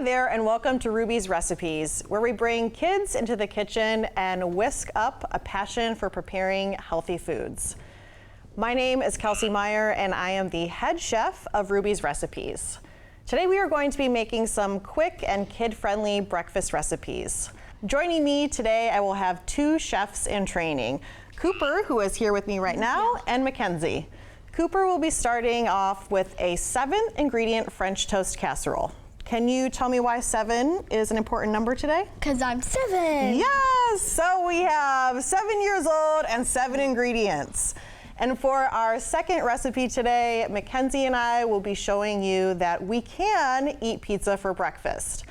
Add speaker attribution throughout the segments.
Speaker 1: Hi there, and welcome to Ruby's Recipes, where we bring kids into the kitchen and whisk up a passion for preparing healthy foods. My name is Kelsey Meyer, and I am the head chef of Ruby's Recipes. Today we are going to be making some quick and kid-friendly breakfast recipes. Joining me today, I will have two chefs in training, Cooper, who is here with me right now, and Mackenzie. Cooper will be starting off with a 7-ingredient French toast casserole. Can you tell me why 7 is an important number today?
Speaker 2: Because I'm 7.
Speaker 1: Yes, so we have 7 years old and 7 ingredients. And for our second recipe today, Mackenzie and I will be showing you that we can eat pizza for breakfast.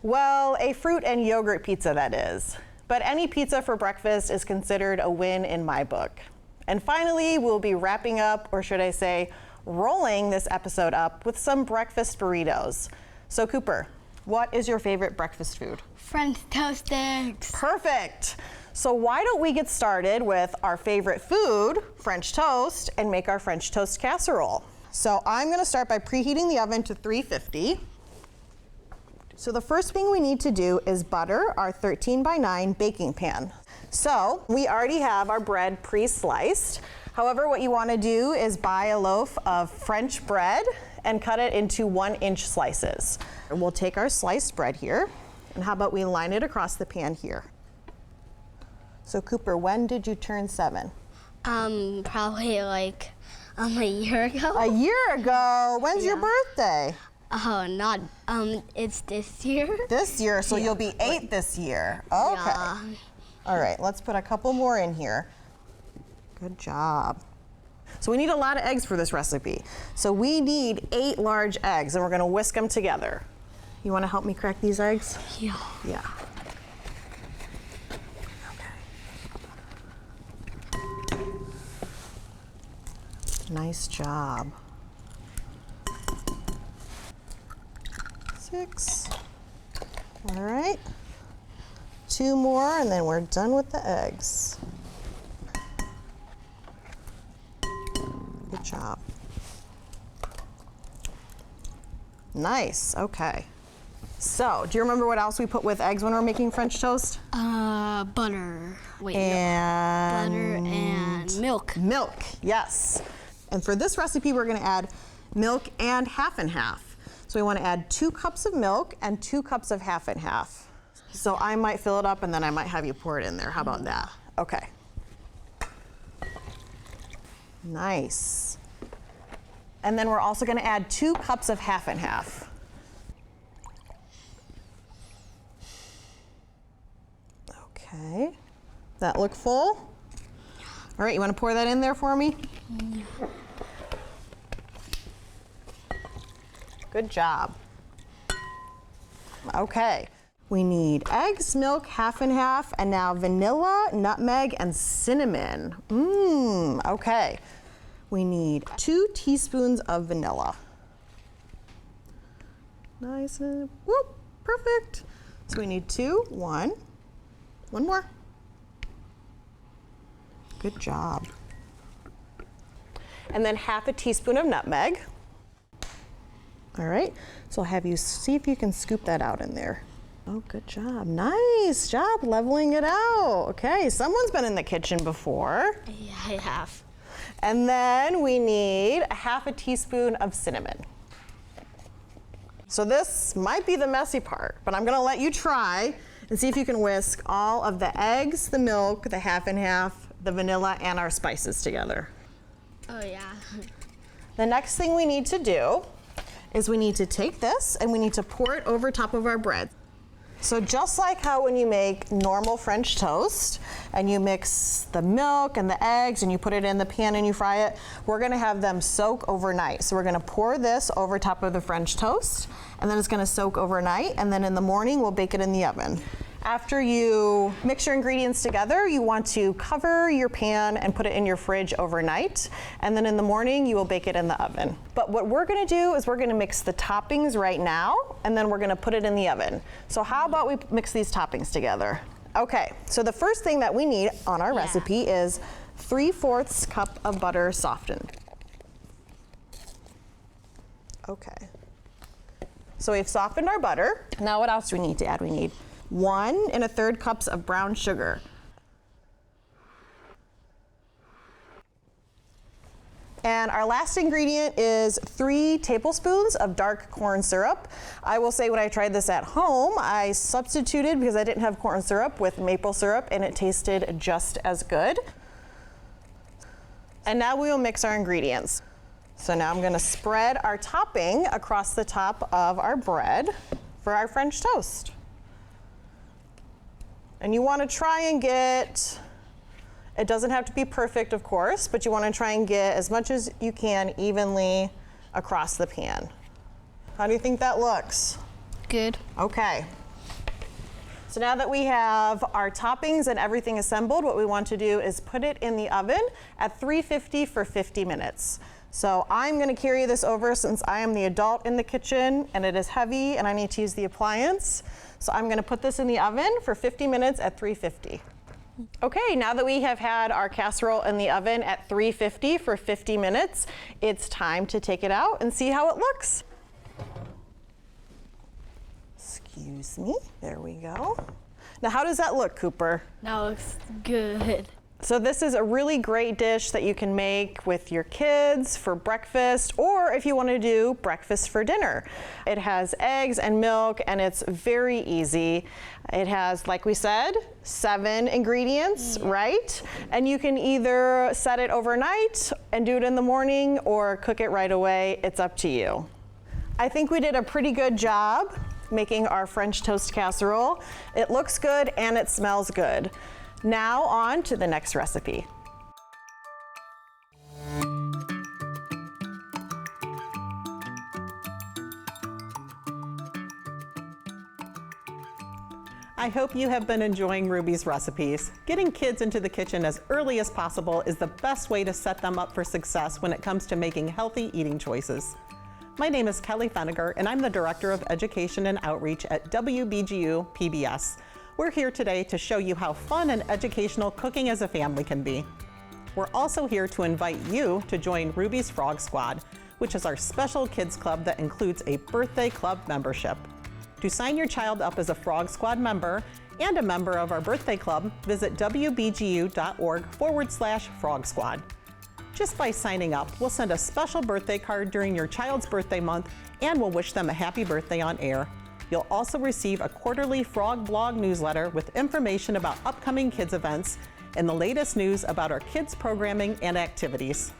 Speaker 1: Well, a fruit and yogurt pizza, that is. But any pizza for breakfast is considered a win in my book. And finally, we'll be wrapping up, or should I say, rolling this episode up with some breakfast burritos. So Cooper, what is your favorite breakfast food?
Speaker 2: French toast eggs.
Speaker 1: Perfect. So why don't we get started with our favorite food, French toast, and make our French toast casserole. So I'm gonna start by preheating the oven to 350. So the first thing we need to do is butter our 13x9 baking pan. So we already have our bread pre-sliced. However, what you wanna do is buy a loaf of French bread and cut it into 1-inch slices. And we'll take our sliced bread here, and how about we line it across the pan here. So Cooper, when did you turn 7?
Speaker 2: Probably like a year ago.
Speaker 1: A year ago? When's your
Speaker 2: Yeah.
Speaker 1: birthday?
Speaker 2: Oh, not, it's this year.
Speaker 1: This year, so you'll be 8 this year. Okay.
Speaker 2: Yeah.
Speaker 1: All right, let's put a couple more in here. Good job. So we need a lot of eggs for this recipe. So we need 8 large eggs, and we're gonna whisk them together. You wanna help me crack these eggs?
Speaker 2: Yeah.
Speaker 1: Yeah. Okay. Nice job. 6. All right. 2 more, and then we're done with the eggs. Good job. Nice, okay. So, do you remember what else we put with eggs when we're making French toast?
Speaker 2: Butter. Wait,
Speaker 1: And
Speaker 2: butter and milk.
Speaker 1: milk, yes. And for this recipe, we're gonna add milk and half and half. So we wanna add 2 cups of milk and 2 cups of half and half. So I might fill it up and then I might have you pour it in there. How about that? Okay. Nice. And then we're also gonna add 2 cups of half and half. Okay. That look full? All right, you wanna pour that in there for me?
Speaker 2: Yeah.
Speaker 1: Good job. Okay. We need eggs, milk, half and half, and now vanilla, nutmeg, and cinnamon. Okay. We need 2 teaspoons of vanilla. Nice and whoop, perfect. So we need 2, 1 more. Good job. And then half a teaspoon of nutmeg. All right, so I'll have you see if you can scoop that out in there. Oh, good job. Nice job leveling it out. Okay, someone's been in the kitchen before.
Speaker 2: Yeah, I have.
Speaker 1: And then we need a half a teaspoon of cinnamon. So this might be the messy part, but I'm gonna let you try and see if you can whisk all of the eggs, the milk, the half and half, the vanilla, and our spices together.
Speaker 2: Oh, yeah.
Speaker 1: The next thing we need to do is we need to take this and we need to pour it over top of our bread. So just like how when you make normal French toast and you mix the milk and the eggs and you put it in the pan and you fry it, we're gonna have them soak overnight. So we're gonna pour this over top of the French toast, and then it's gonna soak overnight, and then in the morning we'll bake it in the oven. After you mix your ingredients together, you want to cover your pan and put it in your fridge overnight, and then in the morning you will bake it in the oven. But what we're gonna do is we're gonna mix the toppings right now, and then we're gonna put it in the oven. So how about we mix these toppings together? Okay, so the first thing that we need on our recipe is 3/4 cup of butter softened. Okay. So we've softened our butter. Now what else do we need to add? We need 1 1/3 cups of brown sugar. And our last ingredient is 3 tablespoons of dark corn syrup. I will say when I tried this at home, I substituted, because I didn't have corn syrup, with maple syrup, and it tasted just as good. And now we will mix our ingredients. So now I'm gonna spread our topping across the top of our bread for our French toast. And you wanna try and get, it doesn't have to be perfect, of course, but you want to try and get as much as you can evenly across the pan. How do you think that looks?
Speaker 2: Good.
Speaker 1: Okay. So now that we have our toppings and everything assembled, what we want to do is put it in the oven at 350 for 50 minutes. So I'm going to carry this over since I am the adult in the kitchen and it is heavy and I need to use the appliance. So I'm going to put this in the oven for 50 minutes at 350. Okay, now that we have had our casserole in the oven at 350 for 50 minutes, it's time to take it out and see how it looks. Excuse me, there we go. Now how does that look, Cooper?
Speaker 2: That looks good.
Speaker 1: So this is a really great dish that you can make with your kids for breakfast, or if you want to do breakfast for dinner. It has eggs and milk and it's very easy. It has, like we said, 7 ingredients, right? And you can either set it overnight and do it in the morning or cook it right away. It's up to you. I think we did a pretty good job making our French toast casserole. It looks good and it smells good. Now on to the next recipe.
Speaker 3: I hope you have been enjoying Ruby's recipes. Getting kids into the kitchen as early as possible is the best way to set them up for success when it comes to making healthy eating choices. My name is Kelly Feniger, and I'm the Director of Education and Outreach at WBGU-PBS. We're here today to show you how fun and educational cooking as a family can be. We're also here to invite you to join Ruby's Frog Squad, which is our special kids club that includes a birthday club membership. To sign your child up as a Frog Squad member and a member of our birthday club, visit wbgu.org/Frog Squad. Just by signing up, we'll send a special birthday card during your child's birthday month and we'll wish them a happy birthday on air. You'll also receive a quarterly Frog Blog newsletter with information about upcoming kids events and the latest news about our kids programming and activities.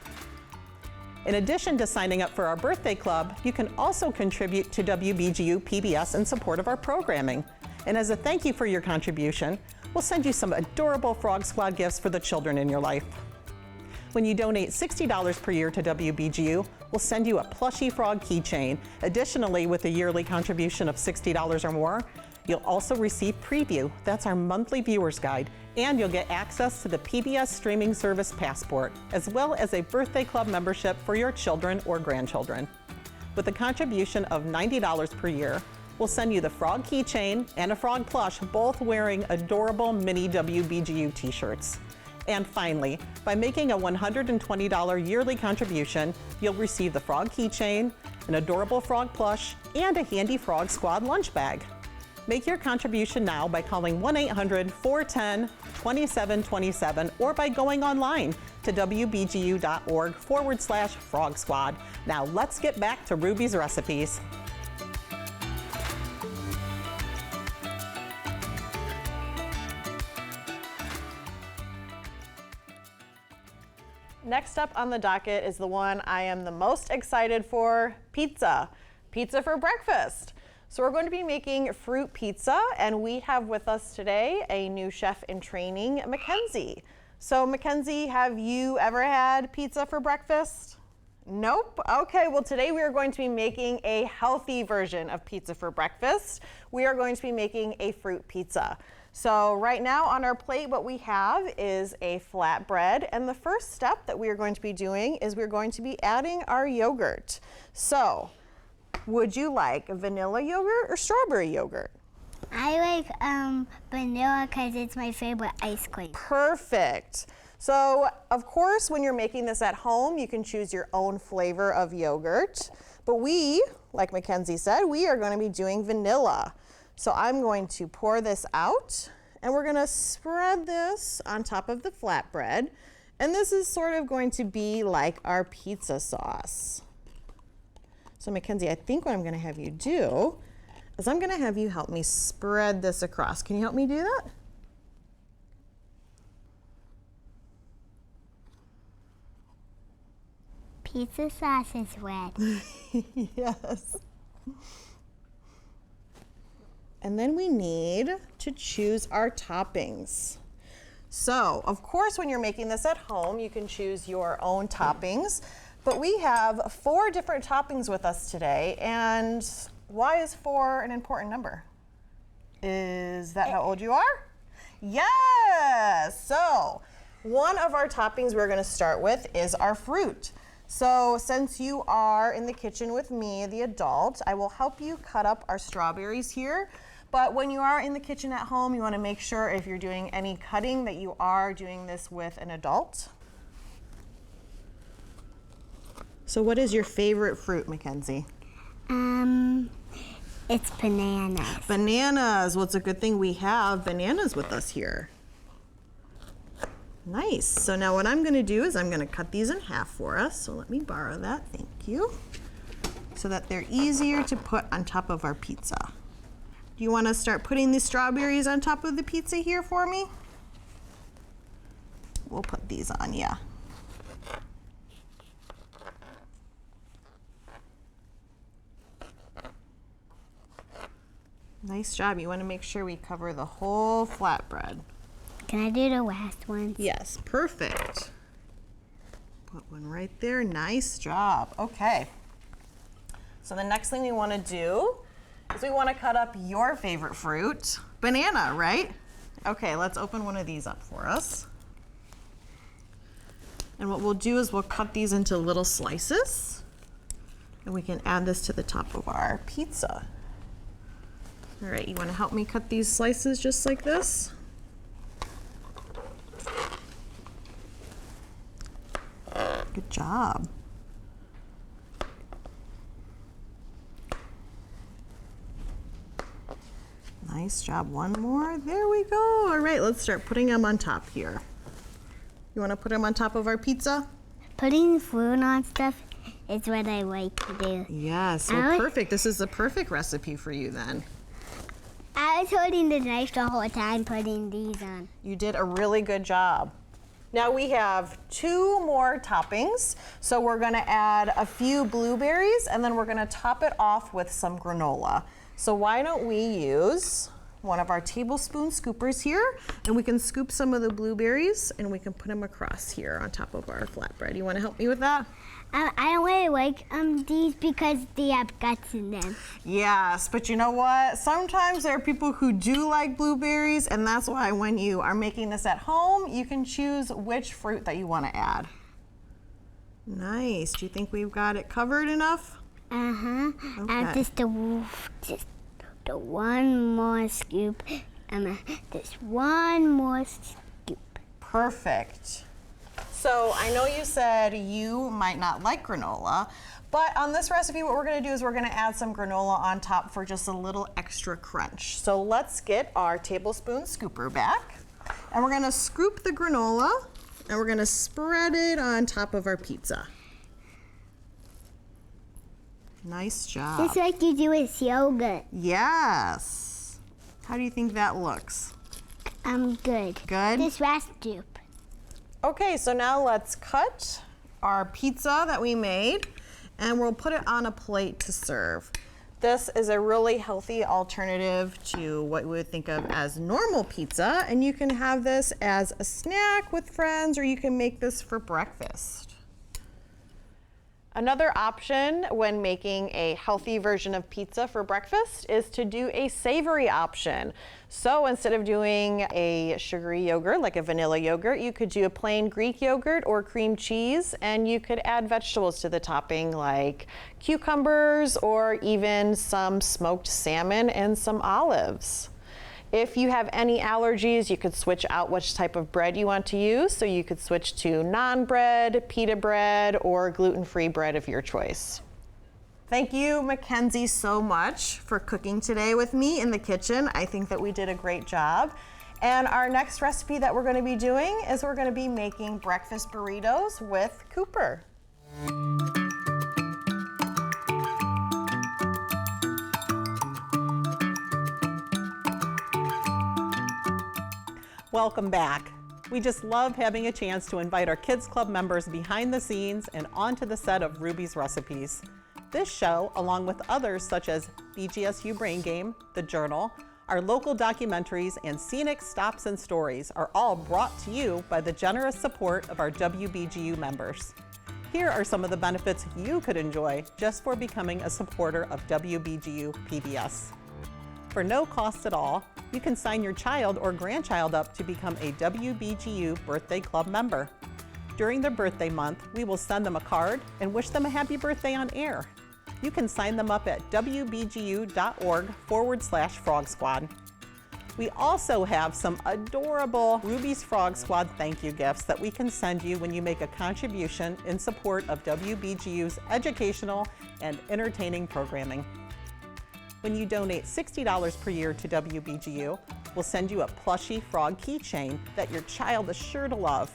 Speaker 3: In addition to signing up for our birthday club, you can also contribute to WBGU-PBS in support of our programming. And as a thank you for your contribution, we'll send you some adorable Frog Squad gifts for the children in your life. When you donate $60 per year to WBGU, we'll send you a plushy frog keychain. Additionally, with a yearly contribution of $60 or more, you'll also receive Preview, that's our monthly viewer's guide, and you'll get access to the PBS streaming service Passport, as well as a birthday club membership for your children or grandchildren. With a contribution of $90 per year, we'll send you the frog keychain and a frog plush, both wearing adorable mini WBGU t-shirts. And finally, by making a $120 yearly contribution, you'll receive the frog keychain, an adorable frog plush, and a handy Frog Squad lunch bag. Make your contribution now by calling 1-800-410-2727 or by going online to wbgu.org/Frog Squad. Now let's get back to Ruby's recipes.
Speaker 1: Next up on the docket is the one I am the most excited for, pizza. Pizza for breakfast. So we're going to be making fruit pizza, and we have with us today a new chef in training, Mackenzie. So Mackenzie, have you ever had pizza for breakfast? Nope. Okay, well today we are going to be making a healthy version of pizza for breakfast. We are going to be making a fruit pizza. So right now on our plate, what we have is a flatbread, and the first step that we are going to be doing is we're going to be adding our yogurt. So, would you like vanilla yogurt or strawberry yogurt?
Speaker 4: I like vanilla because it's my favorite ice cream.
Speaker 1: Perfect. So, of course, when you're making this at home, you can choose your own flavor of yogurt. But we, like Mackenzie said, we are going to be doing vanilla. So I'm going to pour this out, and we're going to spread this on top of the flatbread. And this is sort of going to be like our pizza sauce. So Mackenzie, I think what I'm going to have you do is I'm going to have you help me spread this across. Can you help me do that?
Speaker 4: Pizza sauce is red.
Speaker 1: Yes. And then we need to choose our toppings. So, of course, when you're making this at home, you can choose your own toppings, but we have 4 different toppings with us today. And why is 4 an important number? Is that how old you are? Yes. So, one of our toppings we're going to start with is our fruit. So since you are in the kitchen with me, the adult, I will help you cut up our strawberries here. But when you are in the kitchen at home, you want to make sure if you're doing any cutting that you are doing this with an adult. So what is your favorite fruit, Mackenzie?
Speaker 4: It's bananas.
Speaker 1: Bananas. Well, it's a good thing we have bananas with us here. Nice. So now what I'm going to do is I'm going to cut these in half for us. So let me borrow that. Thank you. So that they're easier to put on top of our pizza. Do you want to start putting the strawberries on top of the pizza here for me? We'll put these on, yeah. Nice job. You want to make sure we cover the whole flatbread.
Speaker 4: Can I do the last one?
Speaker 1: Yes, perfect. Put one right there. Nice job. Okay. So the next thing we want to do is we want to cut up your favorite fruit, banana, right? Okay, let's open one of these up for us. And what we'll do is we'll cut these into little slices, and we can add this to the top of our pizza. All right, you want to help me cut these slices just like this? Good job. Nice job. One more. There we go. All right, let's start putting them on top here. You want to put them on top of our pizza?
Speaker 4: Putting fruit on stuff is what I like to do.
Speaker 1: Yes, well, perfect. This is the perfect recipe for you then.
Speaker 4: I was holding the knife the whole time putting these on.
Speaker 1: You did a really good job. Now we have 2 more toppings. So we're gonna add a few blueberries and then we're gonna top it off with some granola. So why don't we use one of our tablespoon scoopers here, and we can scoop some of the blueberries and we can put them across here on top of our flatbread. You wanna help me with that?
Speaker 4: I don't really like these because they have guts in them.
Speaker 1: Yes, but you know what? Sometimes there are people who do like blueberries, and that's why when you are making this at home, you can choose which fruit that you want to add. Nice. Do you think we've got it covered enough?
Speaker 4: Uh-huh.
Speaker 1: Okay.
Speaker 4: Just the one more scoop. Just one more scoop.
Speaker 1: Perfect. So I know you said you might not like granola, but on this recipe what we're going to do is we're going to add some granola on top for just a little extra crunch. So let's get our tablespoon scooper back, and we're going to scoop the granola and we're going to spread it on top of our pizza. Nice job.
Speaker 4: Just like you do with yogurt.
Speaker 1: Yes. How do you think that looks?
Speaker 4: Good.
Speaker 1: Good?
Speaker 4: This last dupe.
Speaker 1: Okay, so now let's cut our pizza that we made and we'll put it on a plate to serve. This is a really healthy alternative to what we would think of as normal pizza, and you can have this as a snack with friends, or you can make this for breakfast. Another option when making a healthy version of pizza for breakfast is to do a savory option. So instead of doing a sugary yogurt, like a vanilla yogurt, you could do a plain Greek yogurt or cream cheese, and you could add vegetables to the topping like cucumbers or even some smoked salmon and some olives. If you have any allergies, you could switch out which type of bread you want to use. So you could switch to naan bread, pita bread, or gluten-free bread of your choice. Thank you, Mackenzie, so much for cooking today with me in the kitchen. I think that we did a great job. And our next recipe that we're going to be doing is we're going to be making breakfast burritos with Cooper.
Speaker 3: Welcome back. We just love having a chance to invite our Kids Club members behind the scenes and onto the set of Ruby's Recipes. This show, along with others such as BGSU Brain Game, The Journal, our local documentaries, and scenic stops and stories are all brought to you by the generous support of our WBGU members. Here are some of the benefits you could enjoy just for becoming a supporter of WBGU PBS. For no cost at all, you can sign your child or grandchild up to become a WBGU Birthday Club member. During their birthday month, we will send them a card and wish them a happy birthday on air. You can sign them up at wbgu.org/Frog Squad. We also have some adorable Ruby's Frog Squad thank you gifts that we can send you when you make a contribution in support of WBGU's educational and entertaining programming. When you donate $60 per year to WBGU, we'll send you a plushie frog keychain that your child is sure to love.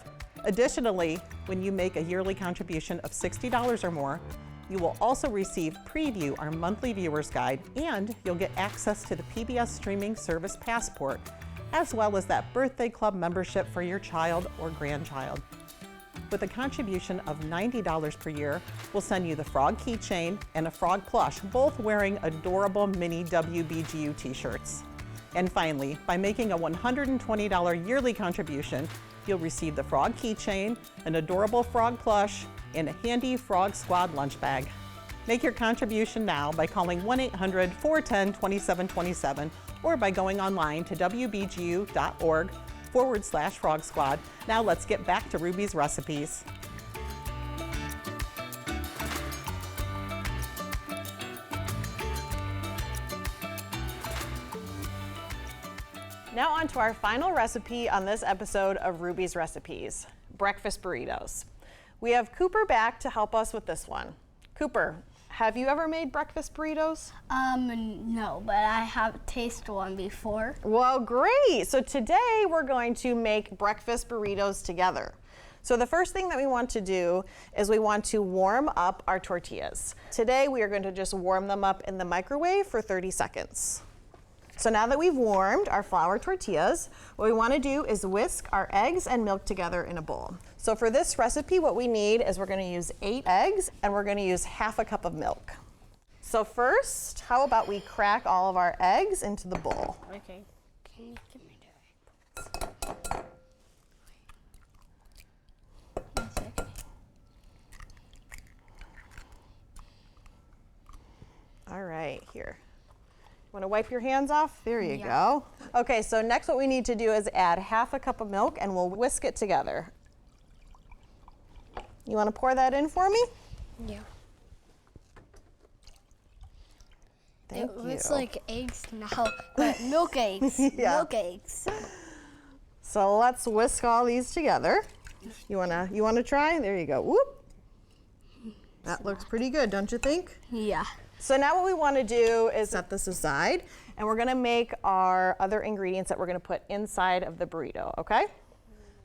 Speaker 3: Additionally, when you make a yearly contribution of $60 or more, you will also receive Preview, our monthly viewer's guide, and you'll get access to the PBS streaming service Passport, as well as that birthday club membership for your child or grandchild. With a contribution of $90 per year, we'll send you the frog keychain and a frog plush, both wearing adorable mini WBGU t-shirts. And finally, by making a $120 yearly contribution, you'll receive the frog keychain, an adorable frog plush, and a handy Frog Squad lunch bag. Make your contribution now by calling 1-800-410-2727 or by going online to wbgu.org/Frog Squad. Now let's get back to Ruby's Recipes.
Speaker 1: Now on to our final recipe on this episode of Ruby's Recipes, breakfast burritos. We have Cooper back to help us with this one. Cooper, have you ever made breakfast burritos?
Speaker 2: No, but I have tasted one before.
Speaker 1: Well, great. So today we're going to make breakfast burritos together. So the first thing that we want to do is we want to warm up our tortillas. Today we are going to just warm them up in the microwave for 30 seconds. So now that we've warmed our flour tortillas, what we want to do is whisk our eggs and milk together in a bowl. So for this recipe, what we need is we're going to use 8 eggs and we're going to use half a cup of milk. So first, how about we crack all of our eggs into the bowl?
Speaker 2: Okay. Can you give me the egg? 1 second.
Speaker 1: All right, here. Want to wipe your hands off? There you go. Okay, so next what we need to do is add half a cup of milk and we'll whisk it together. You want to pour that in for me?
Speaker 2: Yeah.
Speaker 1: Thank you.
Speaker 2: It looks like eggs now, but milk eggs.
Speaker 1: Yeah.
Speaker 2: Milk eggs.
Speaker 1: So let's whisk all these together. You wanna try? There you go. Whoop. That looks pretty good, don't you think?
Speaker 2: Yeah.
Speaker 1: So now what we want to do is set this aside and we're going to make our other ingredients that we're going to put inside of the burrito, okay?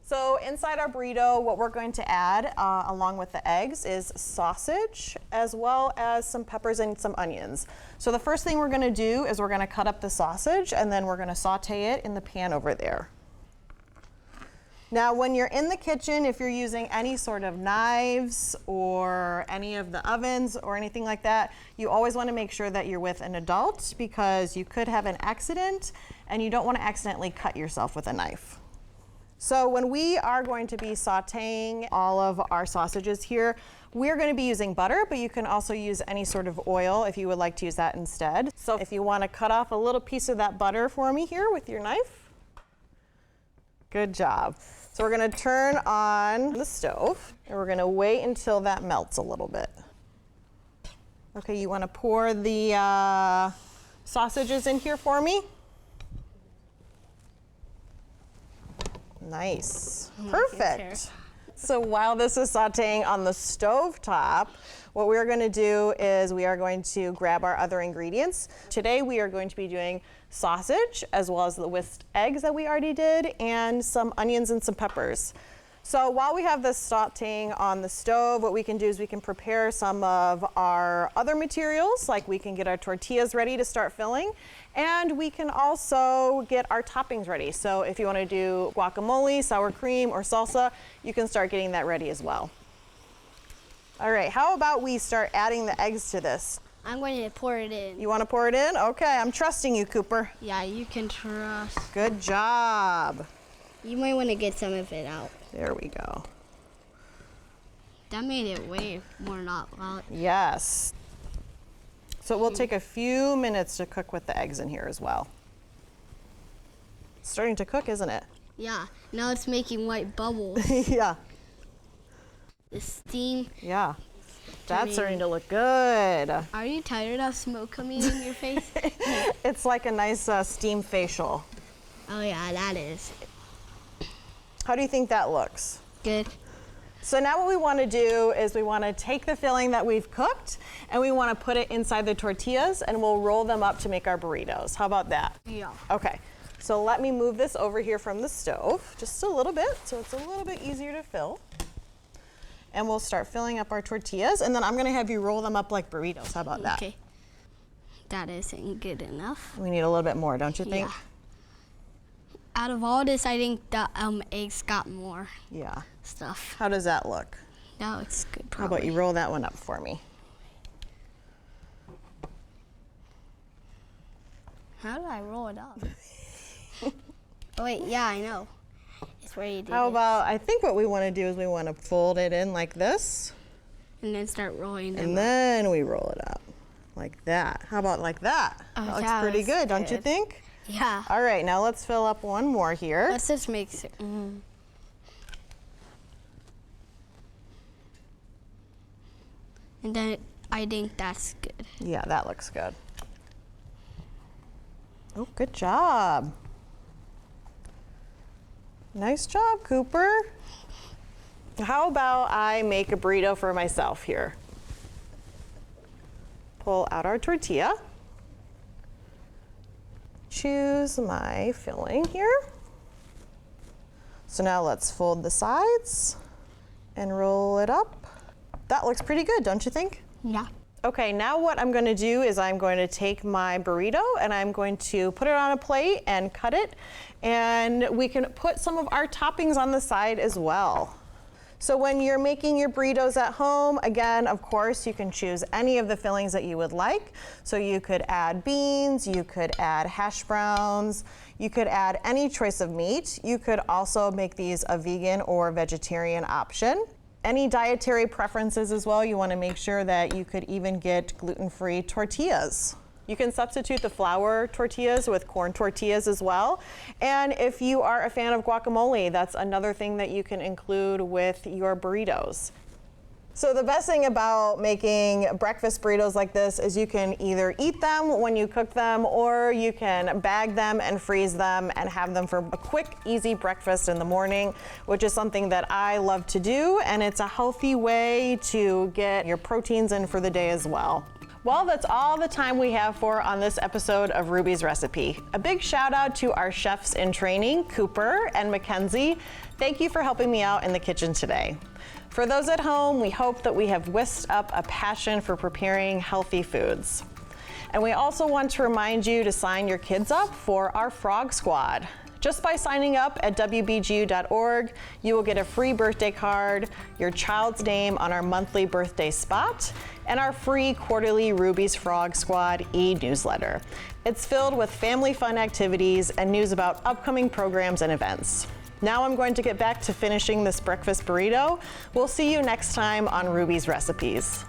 Speaker 1: So inside our burrito, what we're going to add along with the eggs is sausage as well as some peppers and some onions. So the first thing we're going to do is we're going to cut up the sausage and then we're going to saute it in the pan over there. Now, when you're in the kitchen, if you're using any sort of knives or any of the ovens or anything like that, you always want to make sure that you're with an adult because you could have an accident and you don't want to accidentally cut yourself with a knife. So when we are going to be sauteing all of our sausages here, we're going to be using butter, but you can also use any sort of oil if you would like to use that instead. So if you want to cut off a little piece of that butter for me here with your knife. Good job. So we're going to turn on the stove and we're going to wait until that melts a little bit. Okay, you want to pour the sausages in here for me? Nice. Perfect. So while this is sauteing on the stove top, what we're going to do is we are going to grab our other ingredients. Today we are going to be doing sausage, as well as the whisked eggs that we already did, and some onions and some peppers. So while we have this sauteing on the stove, what we can do is we can prepare some of our other materials, like we can get our tortillas ready to start filling, and we can also get our toppings ready. So if you want to do guacamole, sour cream, or salsa, you can start getting that ready as well. All right, how about we start adding the eggs to this?
Speaker 2: I'm going to pour it in.
Speaker 1: You want to pour it in? Okay, I'm trusting you, Cooper.
Speaker 2: Yeah, you can trust.
Speaker 1: Good job.
Speaker 2: You might want to get some of it out.
Speaker 1: There we go.
Speaker 2: That made it way more not loud.
Speaker 1: Yes. So it will take a few minutes to cook with the eggs in here as well. It's starting to cook, isn't it?
Speaker 2: Yeah, now it's making white bubbles.
Speaker 1: Yeah.
Speaker 2: The steam.
Speaker 1: Yeah. That's starting to look good.
Speaker 2: Are you tired of smoke coming in your face?
Speaker 1: It's like a nice steam facial.
Speaker 2: Oh yeah, that is.
Speaker 1: How do you think that looks?
Speaker 2: Good.
Speaker 1: So now what we want to do is we want to take the filling that we've cooked and we want to put it inside the tortillas and we'll roll them up to make our burritos. How about that?
Speaker 2: Yeah.
Speaker 1: Okay, so let me move this over here from the stove just a little bit so it's a little bit easier to fill. And we'll start filling up our tortillas and then I'm going to have you roll them up like burritos. How about that?
Speaker 2: Okay. That isn't good enough.
Speaker 1: We need a little bit more, don't you think?
Speaker 2: Yeah. Out of all this, I think the eggs got more
Speaker 1: Yeah.
Speaker 2: stuff.
Speaker 1: How does that look?
Speaker 2: That looks good,
Speaker 1: How
Speaker 2: probably.
Speaker 1: about you roll that one up for me?
Speaker 2: How do I roll it up? Oh, wait, yeah, I know. It's where you do
Speaker 1: How
Speaker 2: this.
Speaker 1: about, I think what we want to do is we want to fold it in like this.
Speaker 2: And then start rolling them
Speaker 1: And
Speaker 2: up.
Speaker 1: then we roll it up like that. How about like that?
Speaker 2: Oh,
Speaker 1: That looks
Speaker 2: that
Speaker 1: pretty
Speaker 2: looks
Speaker 1: good, don't you
Speaker 2: good.
Speaker 1: think?
Speaker 2: Yeah.
Speaker 1: All right, now let's fill up one more here.
Speaker 2: Let's just make it. And then I think that's good.
Speaker 1: Yeah, that looks good. Oh, good job. Nice job, Cooper. How about I make a burrito for myself here? Pull out our tortilla. Choose my filling here. So now let's fold the sides and roll it up. That looks pretty good, don't you think?
Speaker 2: Yeah.
Speaker 1: Okay, now what I'm going to do is I'm going to take my burrito and I'm going to put it on a plate and cut it. And we can put some of our toppings on the side as well. So when you're making your burritos at home, again, of course, you can choose any of the fillings that you would like. So you could add beans, you could add hash browns, you could add any choice of meat. You could also make these a vegan or vegetarian option. Any dietary preferences as well, you want to make sure that you could even get gluten-free tortillas. You can substitute the flour tortillas with corn tortillas as well. And if you are a fan of guacamole, that's another thing that you can include with your burritos. So the best thing about making breakfast burritos like this is you can either eat them when you cook them or you can bag them and freeze them and have them for a quick, easy breakfast in the morning, which is something that I love to do, and it's a healthy way to get your proteins in for the day as well. Well, that's all the time we have for on this episode of Ruby's Recipe. A big shout out to our chefs in training, Cooper and Mackenzie. Thank you for helping me out in the kitchen today. For those at home, we hope that we have whisked up a passion for preparing healthy foods. And we also want to remind you to sign your kids up for our Frog Squad. Just by signing up at WBGU.org, you will get a free birthday card, your child's name on our monthly birthday spot, and our free quarterly Ruby's Frog Squad e-newsletter. It's filled with family fun activities and news about upcoming programs and events. Now I'm going to get back to finishing this breakfast burrito. We'll see you next time on Ruby's Recipes.